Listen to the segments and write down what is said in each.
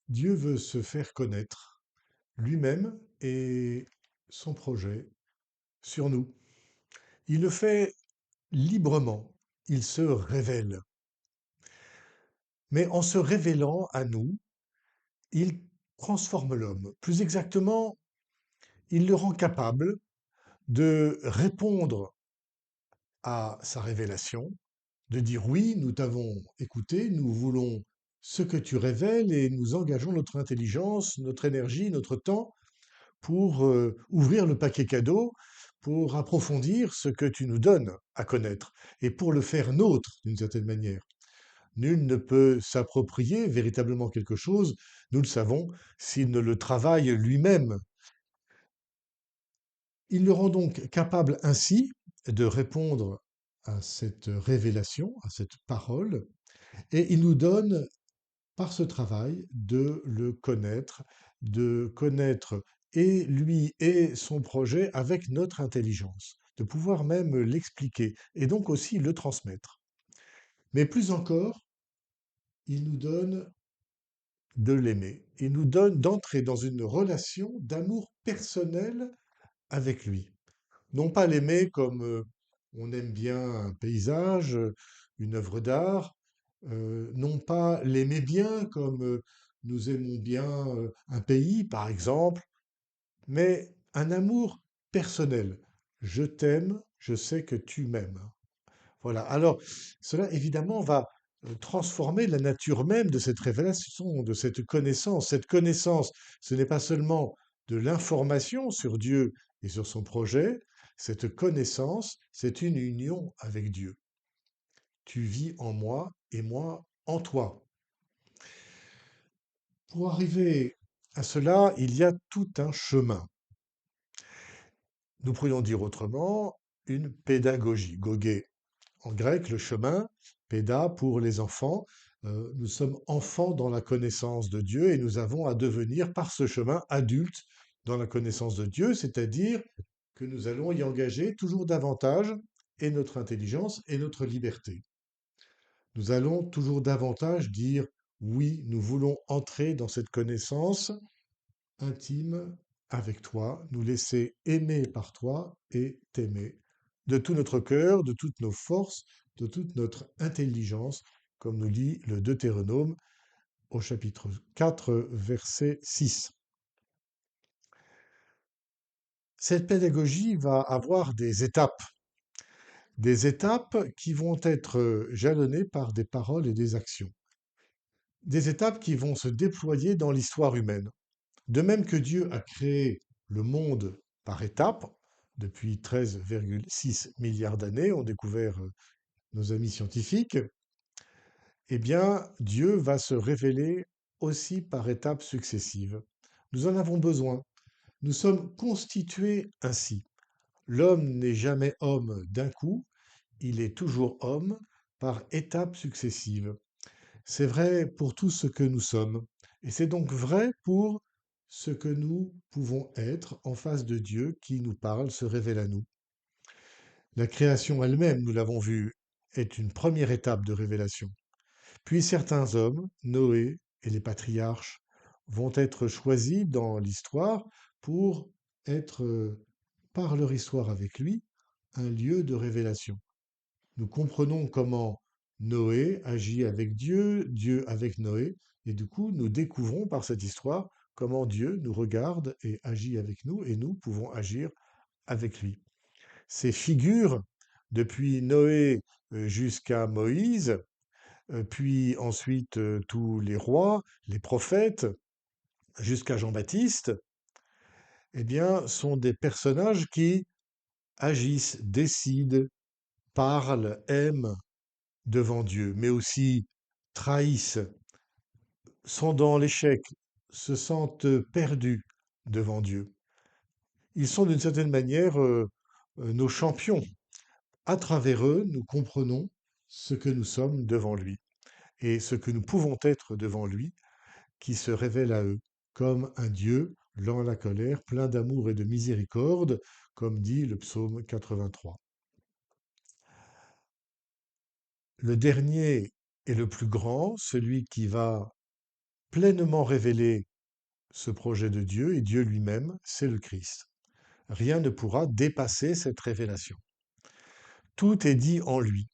Dieu veut se faire connaître lui-même et son projet sur nous. Il le fait librement, il se révèle. Mais en se révélant à nous, il transforme l'homme. Plus exactement, il le rend capable de répondre à sa révélation, de dire oui, nous t'avons écouté, nous voulons ce que tu révèles et nous engageons notre intelligence, notre énergie, notre temps pour ouvrir le paquet cadeau, pour approfondir ce que tu nous donnes à connaître et pour le faire nôtre d'une certaine manière. Nul ne peut s'approprier véritablement quelque chose, nous le savons, s'il ne le travaille lui-même. Il le rend donc capable ainsi de répondre à cette révélation, à cette parole, et il nous donne par ce travail de le connaître, de connaître et lui et son projet avec notre intelligence, de pouvoir même l'expliquer et donc aussi le transmettre. Mais plus encore, il nous donne de l'aimer. Il nous donne d'entrer dans une relation d'amour personnel avec lui. Non pas l'aimer comme on aime bien un paysage, une œuvre d'art, non pas l'aimer bien comme nous aimons bien un pays, par exemple, mais un amour personnel. Je t'aime, je sais que tu m'aimes. Voilà. Alors, cela évidemment va transformer la nature même de cette révélation, de cette connaissance. Cette connaissance, ce n'est pas seulement de l'information sur Dieu et sur son projet, cette connaissance, c'est une union avec Dieu. Tu vis en moi et moi en toi. Pour arriver à cela, il y a tout un chemin. Nous pourrions dire autrement une pédagogie, gogé. En grec, le chemin, péda pour les enfants, nous sommes enfants dans la connaissance de Dieu et nous avons à devenir par ce chemin adultes dans la connaissance de Dieu, c'est-à-dire que nous allons y engager toujours davantage et notre intelligence et notre liberté. Nous allons toujours davantage dire oui, nous voulons entrer dans cette connaissance intime avec toi, nous laisser aimer par toi et t'aimer de tout notre cœur, de toutes nos forces, de toute notre intelligence, comme nous lit le Deutéronome au chapitre 4, verset 6. Cette pédagogie va avoir des étapes qui vont être jalonnées par des paroles et des actions, des étapes qui vont se déployer dans l'histoire humaine. De même que Dieu a créé le monde par étapes, depuis 13,6 milliards d'années, ont découvert nos amis scientifiques, eh bien, Dieu va se révéler aussi par étapes successives. Nous en avons besoin. Nous sommes constitués ainsi. L'homme n'est jamais homme d'un coup, il est toujours homme par étapes successives. C'est vrai pour tout ce que nous sommes, et c'est donc vrai pour ce que nous pouvons être en face de Dieu qui nous parle, se révèle à nous. La création elle-même, nous l'avons vu, est une première étape de révélation. Puis certains hommes, Noé et les patriarches, vont être choisis dans l'histoire pour être, par leur histoire avec lui, un lieu de révélation. Nous comprenons comment Noé agit avec Dieu, Dieu avec Noé, et du coup, nous découvrons par cette histoire comment Dieu nous regarde et agit avec nous, et nous pouvons agir avec lui. Ces figures, depuis Noé jusqu'à Moïse, puis ensuite tous les rois, les prophètes, jusqu'à Jean-Baptiste, eh bien, sont des personnages qui agissent, décident, parlent, aiment, devant Dieu, mais aussi trahissent, sont dans l'échec, se sentent perdus devant Dieu. Ils sont d'une certaine manière nos champions. À travers eux, nous comprenons ce que nous sommes devant lui et ce que nous pouvons être devant lui, qui se révèle à eux comme un Dieu lent à la colère, plein d'amour et de miséricorde, comme dit le psaume 83. Le dernier est le plus grand, celui qui va pleinement révéler ce projet de Dieu, et Dieu lui-même, c'est le Christ. Rien ne pourra dépasser cette révélation. Tout est dit en lui.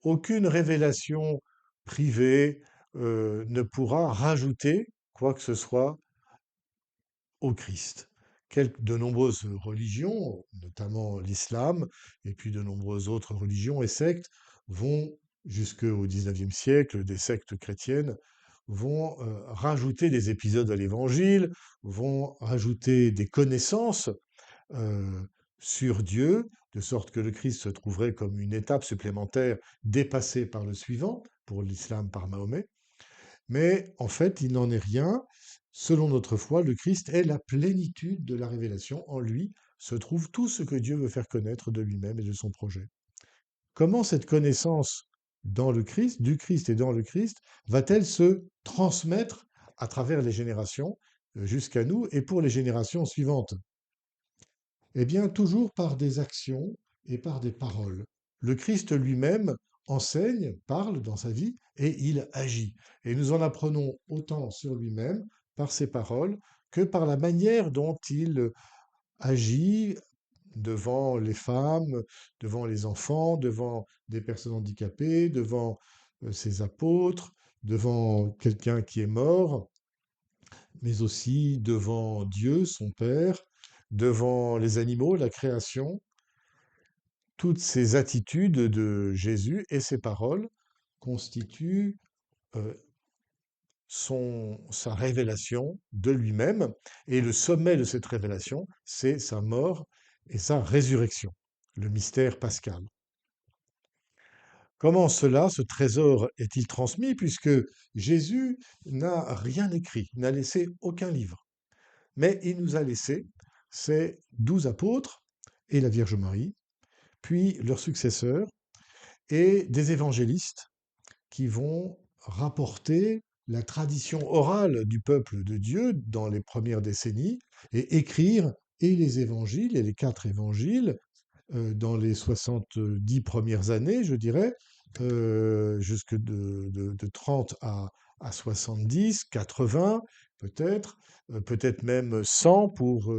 Aucune révélation privée ne pourra rajouter quoi que ce soit au Christ. De nombreuses religions, notamment l'islam, et puis de nombreuses autres religions et sectes, vont, jusqu'au XIXe siècle, des sectes chrétiennes, vont rajouter des épisodes à l'évangile, vont rajouter des connaissances euh, sur Dieu, de sorte que le Christ se trouverait comme une étape supplémentaire dépassée par le suivant, pour l'islam par Mahomet. Mais en fait, il n'en est rien. Selon notre foi, le Christ est la plénitude de la révélation. En lui se trouve tout ce que Dieu veut faire connaître de lui-même et de son projet. Comment cette connaissance dans le Christ, du Christ et dans le Christ, va-t-elle se transmettre à travers les générations jusqu'à nous et pour les générations suivantes? Eh bien, toujours par des actions et par des paroles. Le Christ lui-même enseigne, parle dans sa vie et il agit. Et nous en apprenons autant sur lui-même par ses paroles que par la manière dont il agit devant les femmes, devant les enfants, devant des personnes handicapées, devant ses apôtres, devant quelqu'un qui est mort, mais aussi devant Dieu, son Père, devant les animaux, la création. Toutes ces attitudes de Jésus et ses paroles constituent euh, sa révélation de lui-même. Et le sommet de cette révélation, c'est sa mort et sa résurrection, le mystère pascal. Comment cela, ce trésor, est-il transmis puisque Jésus n'a rien écrit, n'a laissé aucun livre, mais il nous a laissé ses 12 apôtres et la Vierge Marie, puis leurs successeurs et des évangélistes qui vont rapporter la tradition orale du peuple de Dieu dans les premières décennies et écrire et les évangiles et les 4 évangiles dans les 70 premières années, je dirais, jusque de 30 à 70, 80 peut-être, peut-être même 100 pour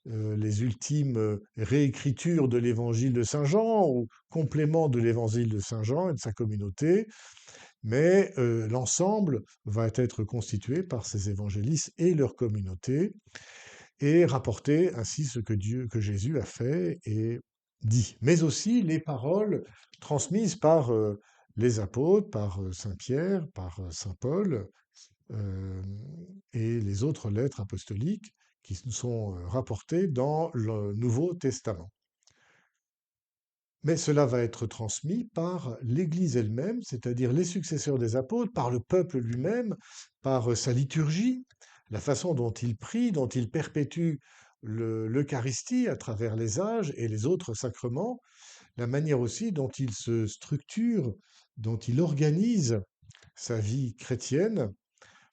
les ultimes réécritures de l'évangile de Saint Jean ou complément de l'évangile de Saint Jean et de sa communauté, mais l'ensemble va être constitué par ces évangélistes et leur communauté, et rapporter ainsi ce que Jésus a fait et dit. Mais aussi les paroles transmises par les apôtres, par Saint Pierre, par Saint Paul, euh, et les autres lettres apostoliques qui nous sont rapportées dans le Nouveau Testament. Mais cela va être transmis par l'Église elle-même, c'est-à-dire les successeurs des apôtres, par le peuple lui-même, par sa liturgie, la façon dont il prie, dont il perpétue l'Eucharistie à travers les âges et les autres sacrements, la manière aussi dont il se structure, dont il organise sa vie chrétienne.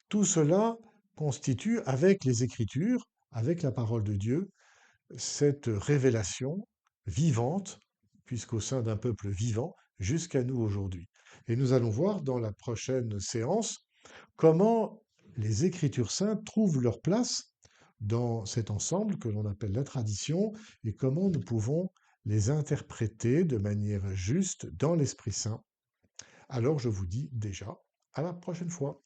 Tout cela constitue, avec les Écritures, avec la parole de Dieu, cette révélation vivante, puisqu'au sein d'un peuple vivant, jusqu'à nous aujourd'hui. Et nous allons voir dans la prochaine séance comment les Écritures saintes trouvent leur place dans cet ensemble que l'on appelle la tradition et comment nous pouvons les interpréter de manière juste dans l'Esprit Saint. Alors je vous dis déjà à la prochaine fois.